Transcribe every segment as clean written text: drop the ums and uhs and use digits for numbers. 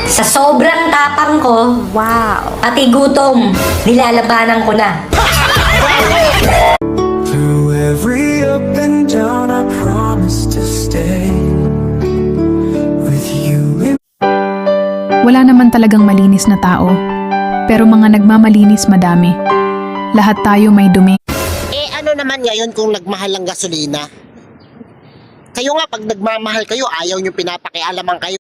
Sa sobrang tapang ko, Wow. pati gutom, nilalabanan ko na. Through every up and down, I promise to stay with you. Wala naman talagang malinis na tao, pero mga nagmamalinis madami. Lahat tayo may dumi. Ano naman ngayon kung nagmahal ang gasolina? Kayo nga, pag nagmamahal kayo, ayaw nyo pinapakialaman kayo.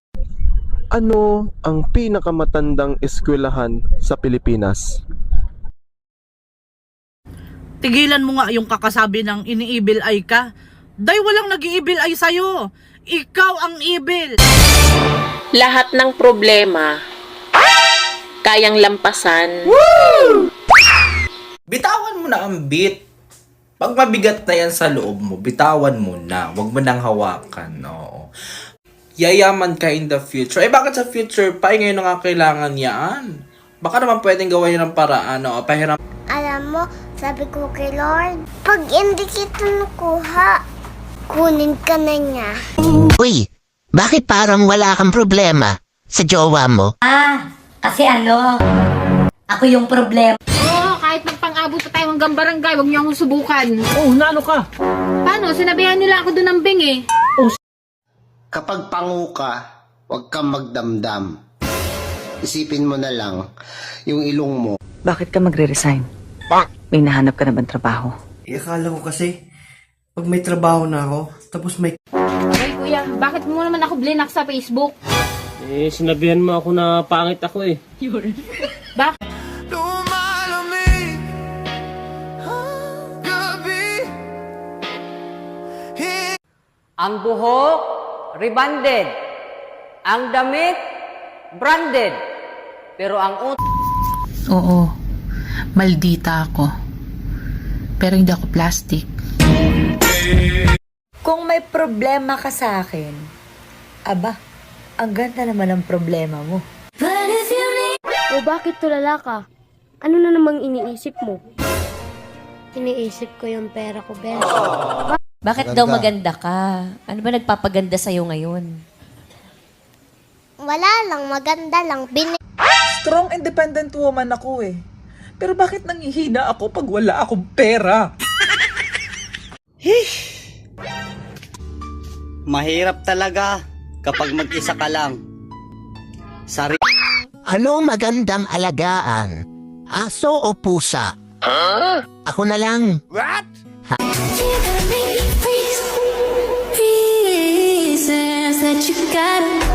Ano ang pinakamatandang eskwelahan sa Pilipinas? Tigilan mo nga yung kakasabi ng ini-evil eye ka. Day walang nag-i-evil eye sa'yo. Ikaw ang evil. Lahat ng problema kayang lampasan. Bitawan mo na ang beat. Pag mabigat na yan sa loob mo, bitawan mo na. Huwag mo nang hawakan. Oo. Yayaman ka in the future. Bakit sa future pa? Ngayon na nga kailangan yan. Baka naman pwedeng gawin yun ng paraan. Pahiram. Alam mo, sabi ko kay Lord, pag hindi kita nakuha, kunin ka na niya. Uy, bakit parang wala kang problema sa jowa mo? Kasi ako yung problema. Kahit magpang-abot pa tayo hanggang barangay, huwag niyo akong subukan. Nalo ka. Paano? Sinabihan nila ako doon ng Bing eh. Kapag pangu ka, huwag kang magdamdam. Isipin mo na lang yung ilong mo. Bakit ka magre-resign? May nahanap ka na bang trabaho? Akala ko kasi, pag may trabaho na ako, tapos may... Ay kuya, bakit mo naman ako blinak sa Facebook? Sinabihan mo ako na pangit ako eh. Bakit? Ang buhok, rebanded. Ang damit, branded. Pero ang Oo, maldita ako. Pero hindi ako plastic. Kung may problema ka sa akin, aba, ang ganda naman ang problema mo. O bakit tulala ka? Ano na namang iniisip mo? Iniisip ko yung pera ko, Ben. Bakit daw maganda ka? Ano ba nagpapaganda sa'yo ngayon? Wala lang, maganda lang. Strong independent woman ako eh. Pero bakit nangihina ako pag wala akong pera? Mahirap talaga kapag mag-isa ka lang. Ano magandang alagaan? Aso o pusa? Ako na lang. What? Reasons that you gotta